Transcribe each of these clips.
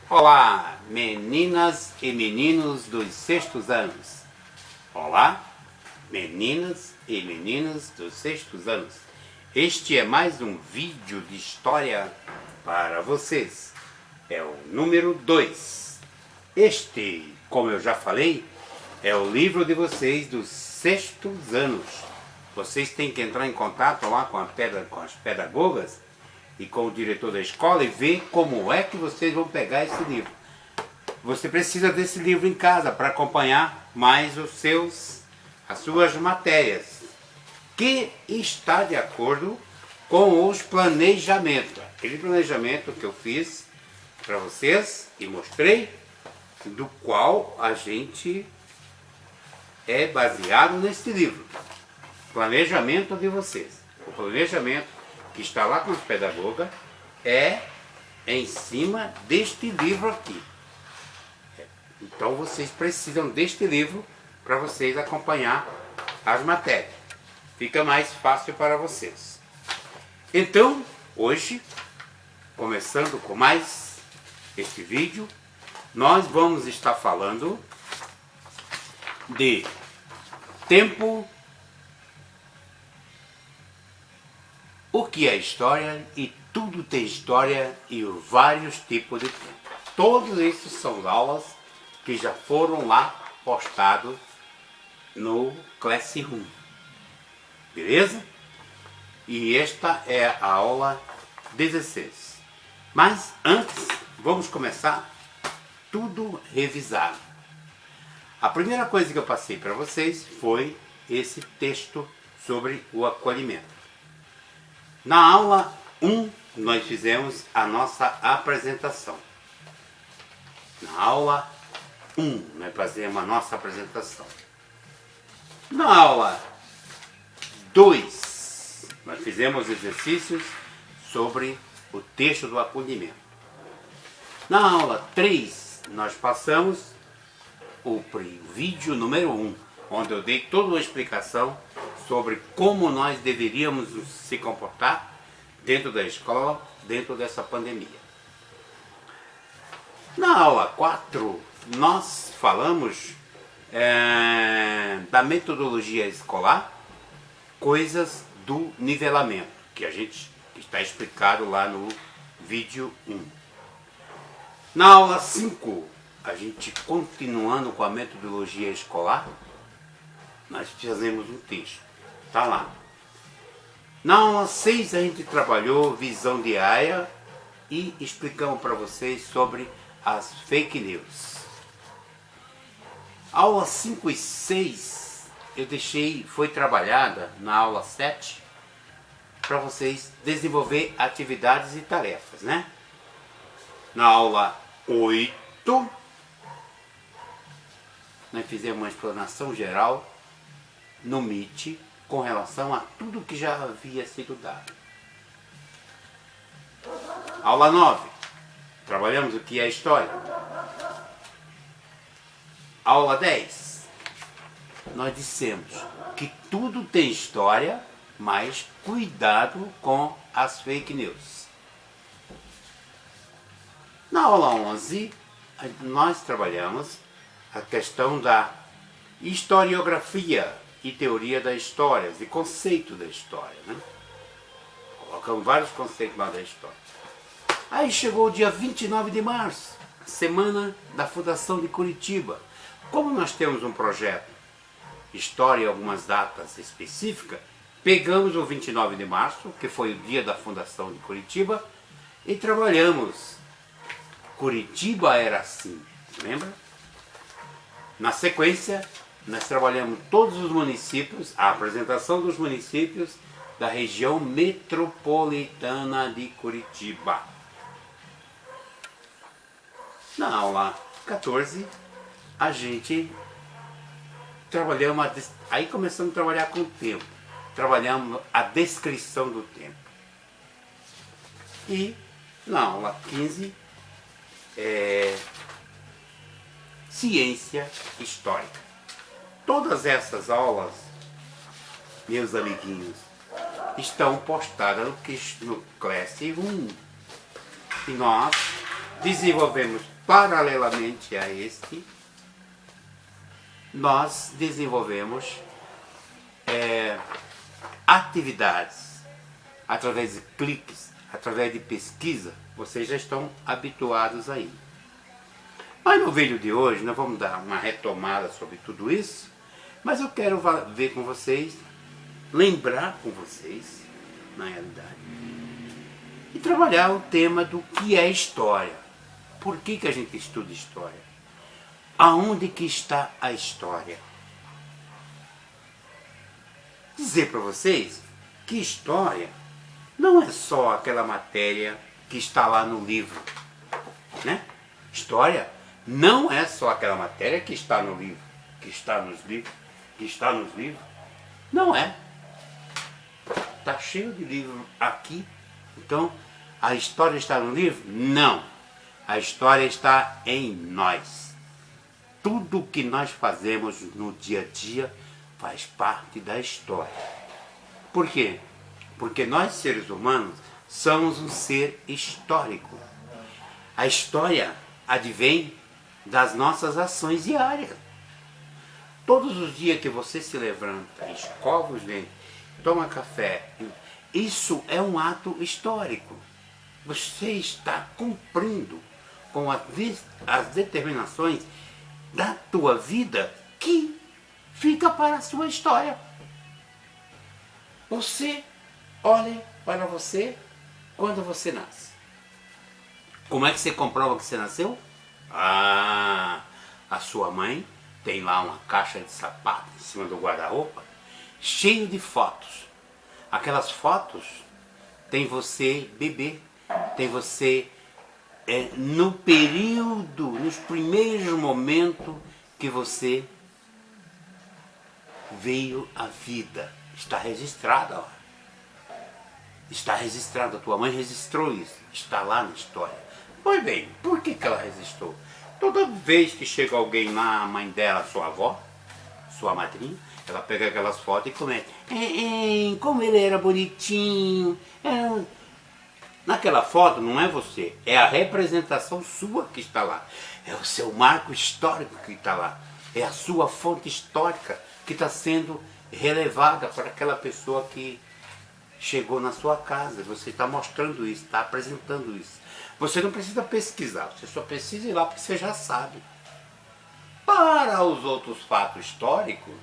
Olá, meninas e meninos dos sextos anos. Olá, meninas e meninos dos sextos anos. Este é mais um vídeo de história para vocês. É o número 2. Este, como eu já falei, é o livro de vocês dos sextos anos. Vocês têm que entrar em contato lá com as pedagogas e com o diretor da escola e ver como é que vocês vão pegar esse livro. Você precisa desse livro em casa para acompanhar mais as suas matérias, que está de acordo com os planejamentos. Aquele planejamento que eu fiz para vocês e mostrei, do qual a gente é baseado nesse livro. Planejamento de vocês. O planejamento que está lá com os pedagogas é em cima deste livro aqui. Então vocês precisam deste livro para vocês acompanhar as matérias. Fica mais fácil para vocês. Então, hoje, começando com mais este vídeo, nós vamos estar falando de tempo, o que é história, e tudo tem história e vários tipos de tempo. Todos esses são aulas que já foram lá postados no Classroom. Beleza? E esta é a aula 16. Mas antes, vamos começar tudo revisado. A primeira coisa que eu passei para vocês foi esse texto sobre o acolhimento. Na aula 1, nós fizemos a nossa apresentação. Na aula 1, nós fazemos a nossa apresentação. Na aula 2, nós fizemos exercícios sobre o texto do acolhimento. Na aula 3, nós passamos o vídeo número 1, onde eu dei toda uma explicação sobre como nós deveríamos se comportar dentro da escola, dentro dessa pandemia. Na aula 4, nós falamos da metodologia escolar, coisas do nivelamento, que a gente está explicado lá no vídeo 1. Na aula 5, a gente continuando com a metodologia escolar, nós fizemos um texto. Está lá. Na aula 6 a gente trabalhou visão diária e explicamos para vocês sobre as fake news. Aula 5 e 6 foi trabalhada na aula 7 para vocês desenvolver atividades e tarefas, né? Na aula 8 nós fizemos uma explanação geral no Meet com relação a tudo que já havia sido dado. Aula 9, trabalhamos o que é história. Aula 10, nós dissemos que tudo tem história, mas cuidado com as fake news. Na aula 11, nós trabalhamos a questão da historiografia e teoria da história, e conceito da história, né? Colocamos vários conceitos lá da história. Aí chegou o dia 29 de março, semana da Fundação de Curitiba. Como nós temos um projeto, história e algumas datas específicas, pegamos o 29 de março, que foi o dia da Fundação de Curitiba, e trabalhamos. Curitiba era assim, lembra? Na sequência, nós trabalhamos todos os municípios, a apresentação dos municípios da região metropolitana de Curitiba. Na aula 14, a gente trabalhamos, aí começamos a trabalhar com o tempo. Trabalhamos a descrição do tempo. E na aula 15, ciência histórica. Todas essas aulas, meus amiguinhos, estão postadas no Classroom. E nós desenvolvemos paralelamente a este, nós desenvolvemos atividades através de cliques, através de pesquisa. Vocês já estão habituados aí. Mas no vídeo de hoje nós vamos dar uma retomada sobre tudo isso, mas eu quero ver com vocês, lembrar com vocês, na realidade, e trabalhar o tema do que é história. Por que a gente estuda história? Aonde que está a história? Dizer para vocês que história não é só aquela matéria que está lá no livro, né? História não é só aquela matéria que está no livro, que está nos livros. Não é. Está cheio de livro aqui. Então, a história está no livro? Não. A história está em nós. Tudo que nós fazemos no dia a dia faz parte da história. Por quê? Porque nós, seres humanos, somos um ser histórico. A história advém das nossas ações diárias. Todos os dias que você se levanta, escova os dentes, toma café, isso é um ato histórico. Você está cumprindo com as determinações da tua vida que fica para a sua história. Você olha para você quando você nasce. Como é que você comprova que você nasceu? A sua mãe tem lá uma caixa de sapato em cima do guarda-roupa, cheio de fotos. Aquelas fotos tem você bebê, tem você no período, nos primeiros momentos que você veio à vida. Está registrada, ó. Está registrado, a tua mãe registrou isso, está lá na história. Pois bem, por que ela registrou? Toda vez que chega alguém lá, a mãe dela, sua avó, sua madrinha, ela pega aquelas fotos e comenta, como ele era bonitinho. Naquela foto não é você, é a representação sua que está lá. É o seu marco histórico que está lá. É a sua fonte histórica que está sendo relevada para aquela pessoa que chegou na sua casa. Você está mostrando isso, está apresentando isso. Você não precisa pesquisar, você só precisa ir lá porque você já sabe. Para os outros fatos históricos,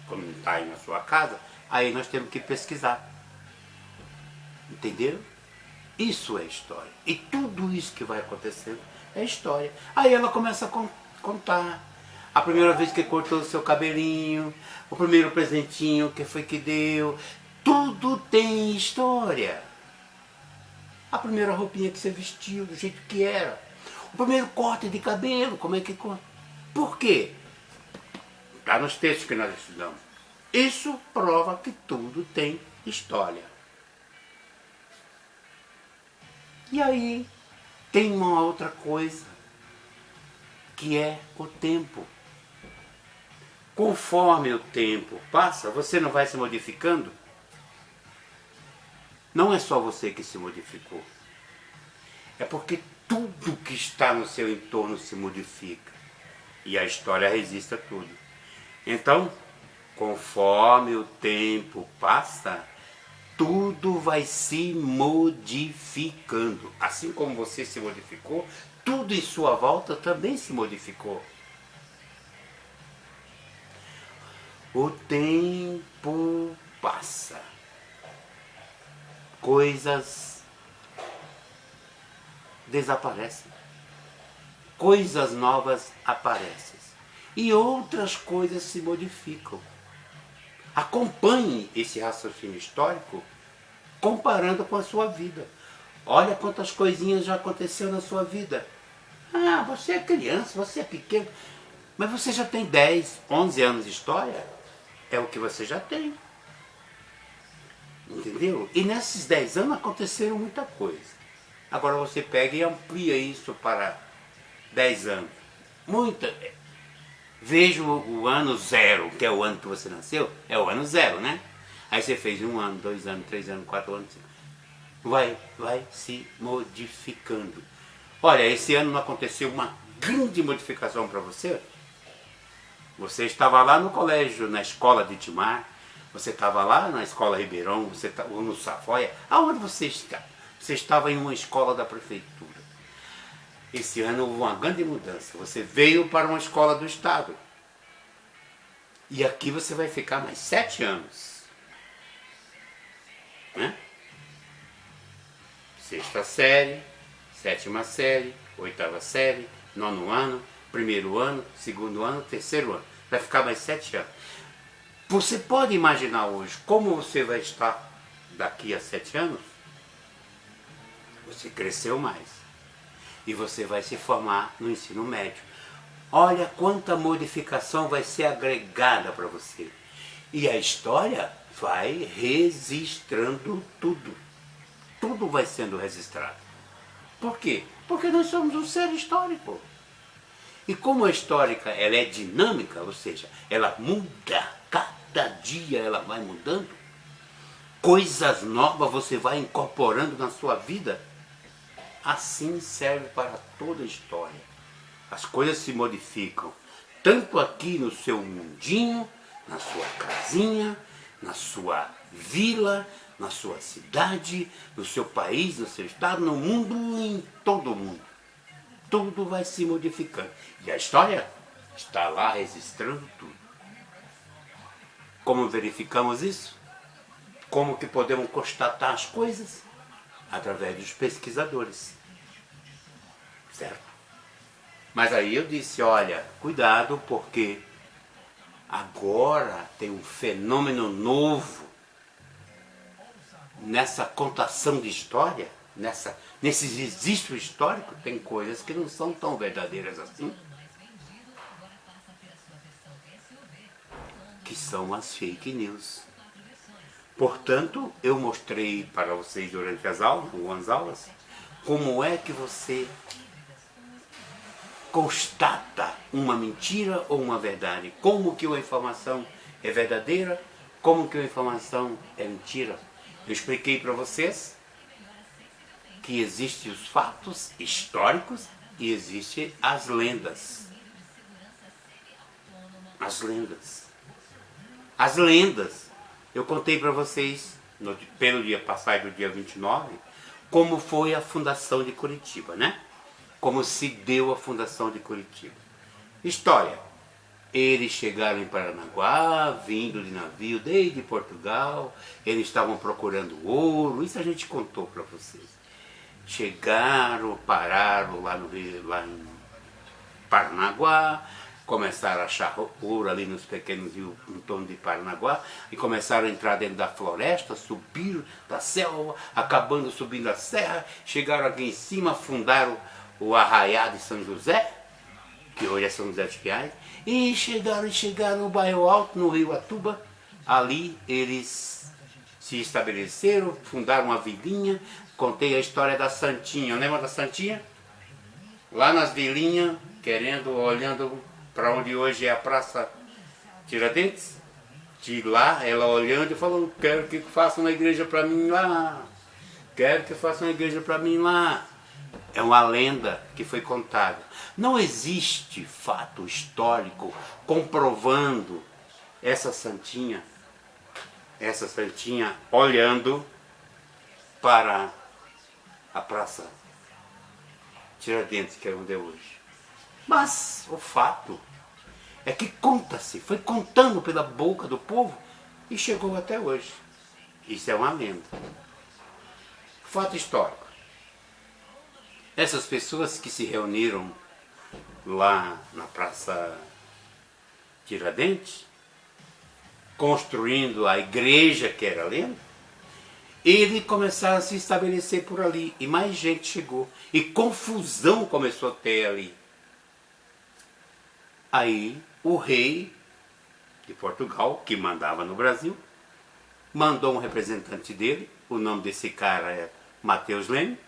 como está aí na sua casa, aí nós temos que pesquisar. Entenderam? Isso é história. E tudo isso que vai acontecendo é história. Aí ela começa a contar. A primeira vez que cortou o seu cabelinho, o primeiro presentinho que foi que deu. Tudo tem história. A primeira roupinha que você vestiu, do jeito que era. O primeiro corte de cabelo, como é que corta. Por quê? Está nos textos que nós estudamos. Isso prova que tudo tem história. E aí tem uma outra coisa, que é o tempo. Conforme o tempo passa, você não vai se modificando? Não é só você que se modificou. É porque tudo que está no seu entorno se modifica. E a história resiste a tudo. Então, conforme o tempo passa, tudo vai se modificando. Assim como você se modificou, tudo em sua volta também se modificou. O tempo passa. Coisas desaparecem. Coisas novas aparecem. E outras coisas se modificam. Acompanhe esse raciocínio histórico comparando com a sua vida. Olha quantas coisinhas já aconteceram na sua vida. Ah, você é criança, você é pequeno, mas você já tem 10, 11 anos de história. É o que você já tem. Entendeu? E nesses 10 anos aconteceram muita coisa. Agora você pega e amplia isso para 10 anos. Muita. Veja o ano 0, que é o ano que você nasceu, é o ano 0, né? Aí você fez 1 ano, 2 anos, 3 anos, 4 anos, 5. Vai se modificando. Olha, esse ano não aconteceu uma grande modificação para você? Você estava lá no colégio, na escola de Timar, você estava lá na escola Ribeirão, ou no Safoia, aonde você está? Você estava em uma escola da prefeitura. Esse ano houve uma grande mudança. Você veio para uma escola do Estado. E aqui você vai ficar mais 7 anos. Né? Sexta série, sétima série, oitava série, nono ano, primeiro ano, segundo ano, terceiro ano. Vai ficar mais 7 anos. Você pode imaginar hoje como você vai estar daqui a 7 anos? Você cresceu mais. E você vai se formar no ensino médio. Olha quanta modificação vai ser agregada para você. E a história vai registrando tudo. Tudo vai sendo registrado. Por quê? Porque nós somos um ser histórico. E como a histórica ela é dinâmica, ou seja, ela muda, cada dia ela vai mudando, coisas novas você vai incorporando na sua vida, assim serve para toda a história. As coisas se modificam, tanto aqui no seu mundinho, na sua casinha, na sua vila, na sua cidade, no seu país, no seu estado, no mundo, em todo o mundo. Tudo vai se modificando. E a história está lá registrando tudo. Como verificamos isso? Como que podemos constatar as coisas? Através dos pesquisadores. Certo? Mas aí eu disse, olha, cuidado, porque agora tem um fenômeno novo nessa contação de história, nesse registro histórico, tem coisas que não são tão verdadeiras assim, que são as fake news. Portanto, eu mostrei para vocês durante as aulas, como é que você constata uma mentira ou uma verdade, como que uma informação é verdadeira, como que uma informação é mentira. Eu expliquei para vocês que existem os fatos históricos e existem as lendas. As lendas. As lendas. Eu contei para vocês, pelo dia passado, do dia 29, como foi a fundação de Curitiba, né? Como se deu a fundação de Curitiba. História. Eles chegaram em Paranaguá, vindo de navio desde Portugal, eles estavam procurando ouro, isso a gente contou para vocês. Chegaram, pararam lá no Rio, lá em Paranaguá, começaram a achar ouro ali nos pequenos rios em torno de Paranaguá, e começaram a entrar dentro da floresta, subiram da selva, acabando subindo a serra, chegaram aqui em cima, fundaram o Arraiá de São José, que hoje é São José dos Pinhais, e chegaram no bairro Alto, no Rio Atuba. Ali eles se estabeleceram, fundaram uma vilinha. Contei a história da Santinha, lembra da Santinha? Lá nas vilinhas, olhando para onde hoje é a Praça Tiradentes. De lá, ela olhando e falando, quero que façam uma igreja para mim lá. Quero que façam uma igreja para mim lá. É uma lenda que foi contada. Não existe fato histórico comprovando essa santinha olhando para a Praça Tiradentes, que é onde é hoje. Mas o fato é que conta-se, foi contando pela boca do povo e chegou até hoje. Isso é uma lenda. Fato histórico. Essas pessoas que se reuniram lá na Praça Tiradentes, construindo a igreja que era ali, eles começaram a se estabelecer por ali, e mais gente chegou, e confusão começou a ter ali. Aí o rei de Portugal, que mandava no Brasil, mandou um representante dele, o nome desse cara é Mateus Leme,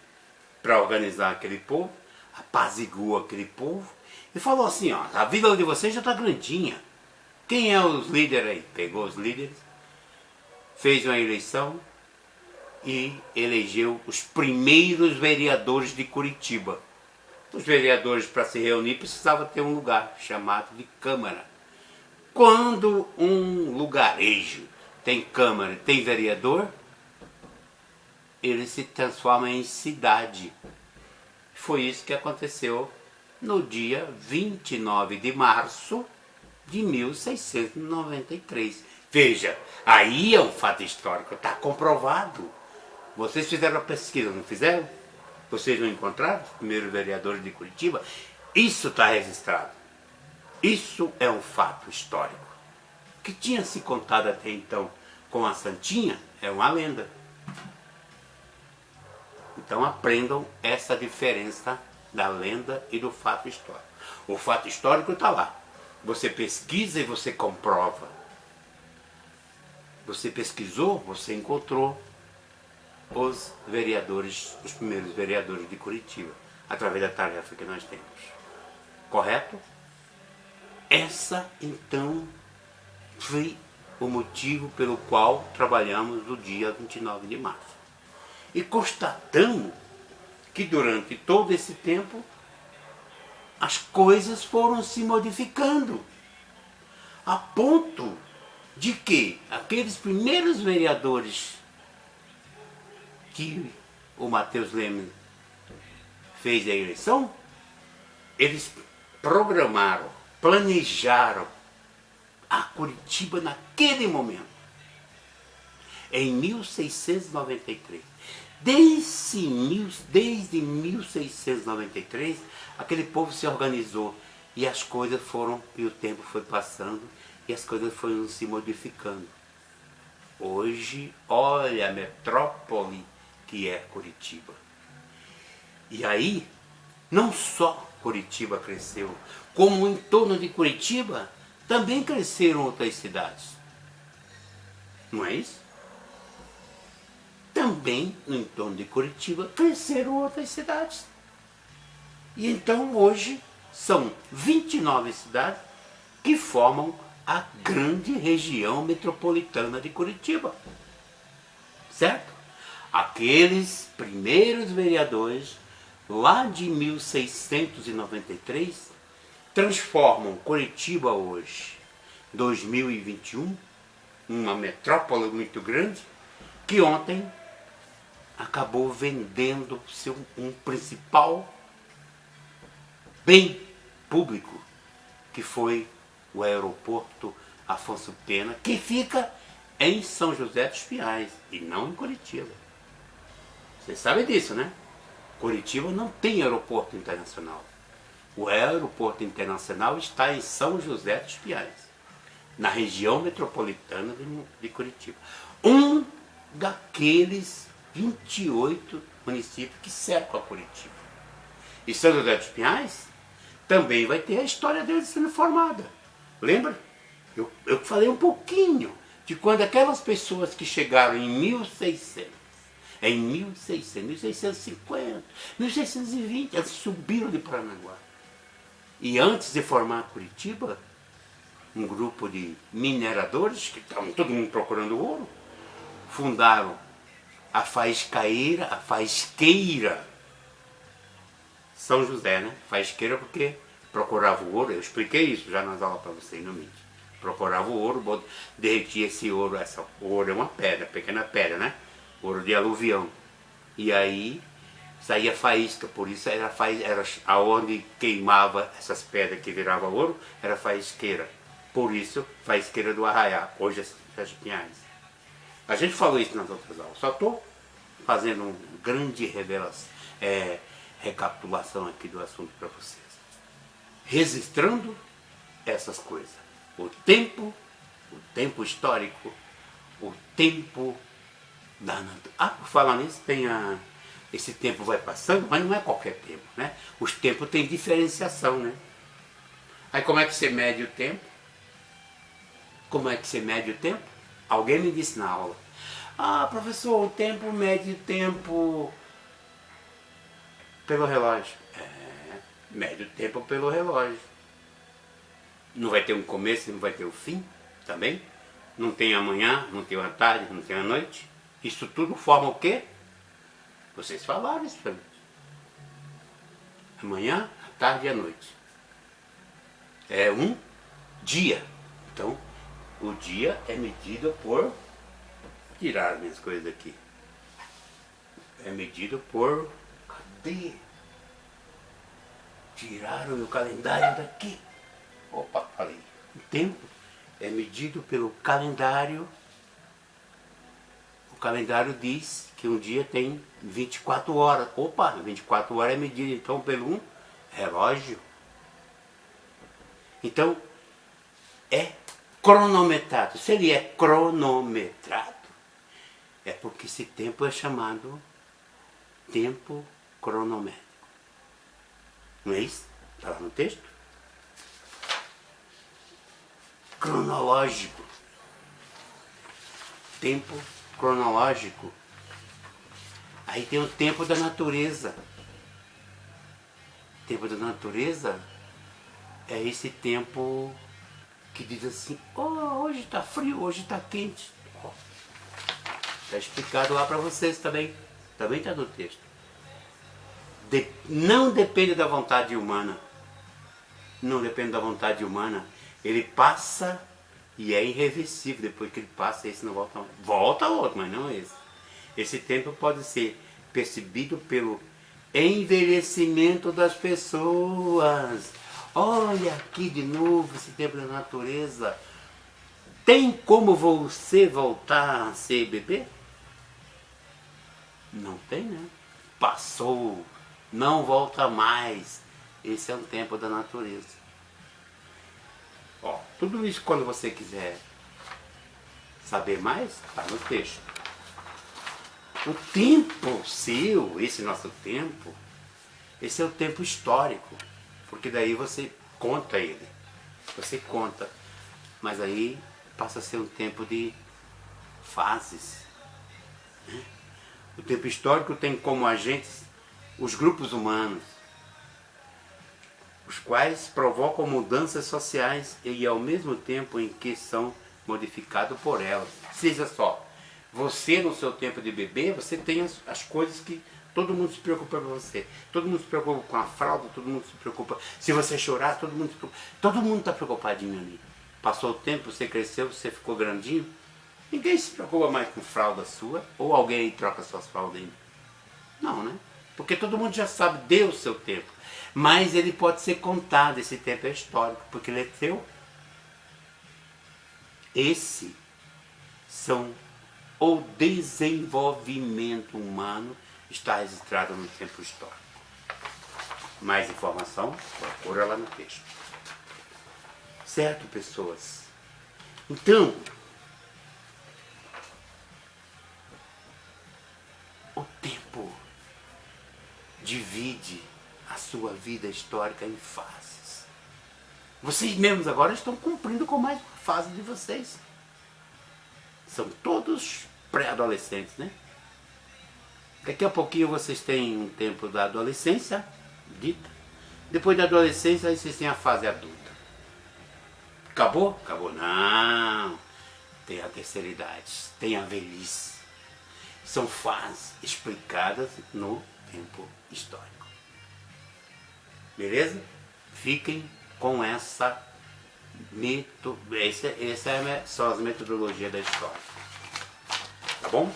para organizar aquele povo, apaziguou aquele povo, e falou assim, ó, a vila de vocês já está grandinha. Quem é os líderes aí? Pegou os líderes, fez uma eleição e elegeu os primeiros vereadores de Curitiba. Os vereadores, para se reunir, precisavam ter um lugar chamado de Câmara. Quando um lugarejo tem Câmara, tem vereador, ele se transforma em cidade. Foi isso que aconteceu no dia 29 de março de 1693. Veja, aí é um fato histórico, está comprovado. Vocês fizeram a pesquisa, não fizeram? Vocês não encontraram os primeiros vereadores de Curitiba? Isso está registrado. Isso é um fato histórico. O que tinha se contado até então com a Santinha é uma lenda. Então aprendam essa diferença da lenda e do fato histórico. O fato histórico está lá. Você pesquisa e você comprova. Você pesquisou, você encontrou os vereadores, os primeiros vereadores de Curitiba, através da tarefa que nós temos. Correto? Essa, então, foi o motivo pelo qual trabalhamos no dia 29 de março. E constatamos que durante todo esse tempo as coisas foram se modificando, a ponto de que aqueles primeiros vereadores que o Matheus Leme fez a eleição, eles programaram, planejaram a Curitiba naquele momento, em 1693. Desde 1693, aquele povo se organizou e as coisas foram, e o tempo foi passando e as coisas foram se modificando. Hoje, olha a metrópole que é Curitiba. E aí, não só Curitiba cresceu, como em torno de Curitiba também cresceram outras cidades. Não é isso? Também no entorno de Curitiba cresceram outras cidades. E então hoje são 29 cidades que formam a grande região metropolitana de Curitiba. Certo? Aqueles primeiros vereadores, lá de 1693, transformam Curitiba hoje, 2021, uma metrópole muito grande, que ontem acabou vendendo um principal bem público, que foi o aeroporto Afonso Pena, que fica em São José dos Pinhais e não em Curitiba. Vocês sabem disso, né? Curitiba não tem aeroporto internacional. O aeroporto internacional está em São José dos Pinhais, na região metropolitana de Curitiba. Um daqueles 28 municípios que cercam a Curitiba. E São José dos Pinhais também vai ter a história dele sendo formada. Lembra? Eu falei um pouquinho de quando aquelas pessoas que chegaram em 1600, 1650, 1620, elas subiram de Paranaguá. E antes de formar Curitiba, um grupo de mineradores, que estavam todo mundo procurando ouro, fundaram a faisqueira São José, né? Faisqueira porque procurava o ouro, eu expliquei isso já nas aulas para vocês no MIT. Procurava o ouro, derretia esse ouro, o ouro é uma pedra, pequena pedra, né? Ouro de aluvião. E aí saía faísca, por isso era aonde queimava essas pedras que virava ouro, era faisqueira. Por isso, faisqueira do Arraiá, hoje é as Pinhais. A gente falou isso nas outras aulas, só estou fazendo uma grande recapitulação aqui do assunto para vocês. Registrando essas coisas. O tempo histórico, o tempo da natureza. Ah, por falar nisso, esse tempo vai passando, mas não é qualquer tempo, né? Os tempos têm diferenciação, né? Aí como é que você mede o tempo? Como é que você mede o tempo? Alguém me disse na aula. Ah, professor, o tempo mede o tempo pelo relógio. Mede o tempo pelo relógio. Não vai ter um começo, não vai ter um fim também. Não tem amanhã, não tem a tarde, não tem a noite. Isso tudo forma o quê? Vocês falaram isso para mim. a manhã, a tarde e a noite. É um dia. Então, o dia é medido por... Tirar as minhas coisas aqui. É medido por... Cadê? Tiraram o meu calendário daqui. Opa, falei. O tempo é medido pelo calendário. O calendário diz que um dia tem 24 horas. Opa, 24 horas é medido então pelo um relógio. Então, é cronometrado. Se ele é cronometrado, é porque esse tempo é chamado tempo cronométrico. Não é isso? Está lá no texto? Cronológico. Tempo cronológico. Aí tem o tempo da natureza. O tempo da natureza é esse tempo que diz assim, oh, hoje está frio, hoje está quente. Está explicado lá para vocês também. Também está no texto. Não depende da vontade humana. Não depende da vontade humana. Ele passa e é irreversível. Depois que ele passa, esse não volta mais. Volta outro, mas não esse. Esse tempo pode ser percebido pelo envelhecimento das pessoas. Olha aqui de novo esse tempo da natureza. Tem como você voltar a ser bebê? Não tem, né? Passou, não volta mais. Esse é um tempo da natureza. Ó, tudo isso quando você quiser saber mais, está no texto. O tempo seu, esse nosso tempo, esse é o tempo histórico. Porque daí você conta ele. Você conta. Mas aí passa a ser um tempo de fases. Né? O tempo histórico tem como agentes os grupos humanos, os quais provocam mudanças sociais e ao mesmo tempo em que são modificados por elas. Seja só, você no seu tempo de bebê, você tem as coisas que todo mundo se preocupa com você. Todo mundo se preocupa com a fralda, todo mundo se preocupa. Se você chorar, todo mundo se preocupa. Todo mundo está preocupadinho ali. Passou o tempo, você cresceu, você ficou grandinho. Ninguém se preocupa mais com fralda sua, ou alguém aí troca suas fraldas ainda. Não, né? Porque todo mundo já sabe, deu o seu tempo. Mas ele pode ser contado, esse tempo é histórico, porque ele é teu. Esse são o desenvolvimento humano está registrado no tempo histórico. Mais informação, procura lá no texto. Certo, pessoas? Então, o tempo divide a sua vida histórica em fases. Vocês mesmos agora estão cumprindo com mais uma fase de vocês. São todos pré-adolescentes, né? Daqui a pouquinho vocês têm um tempo da adolescência, dita. Depois da adolescência, aí vocês têm a fase adulta. Acabou? Acabou. Não. Tem a terceira idade, tem a velhice. São fases explicadas no tempo histórico. Beleza? Fiquem com essa são as metodologias da história. Tá bom?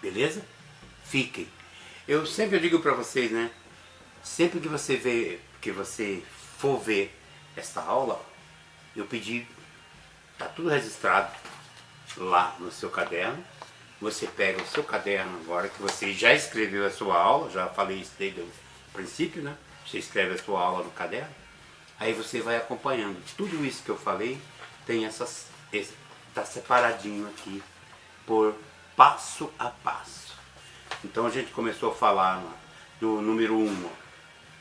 Beleza? Fiquem. Eu sempre digo para vocês, né? Sempre que você for ver essa aula, eu pedi, tá tudo registrado lá no seu caderno. Você pega o seu caderno agora que você já escreveu a sua aula, já falei isso desde o princípio, né? Você escreve a sua aula no caderno, aí você vai acompanhando. Tudo isso que eu falei tem tá separadinho aqui por passo a passo. Então a gente começou a falar no número 1,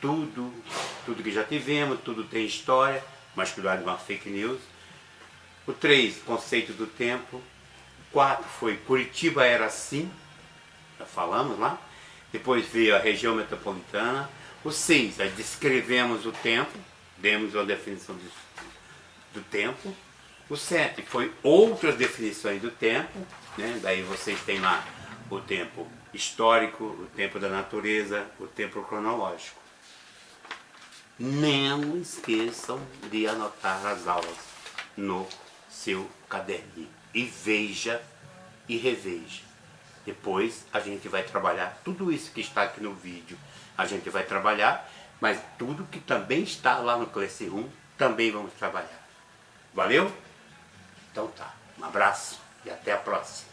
tudo que já tivemos, tudo tem história, mas cuidado com uma fake news. O 3, conceito do tempo. 4 foi Curitiba era assim, já falamos lá. Depois veio a região metropolitana. O 6, aí descrevemos o tempo, demos uma definição do tempo. O 7 foi outras definições do tempo, né? Daí vocês têm lá o tempo histórico, o tempo da natureza, o tempo cronológico. Não esqueçam de anotar as aulas no seu caderninho. E veja e reveja. Depois a gente vai trabalhar tudo isso que está aqui no vídeo. A gente vai trabalhar, mas tudo que também está lá no Classroom também vamos trabalhar. Valeu? Então tá. Um abraço e até a próxima.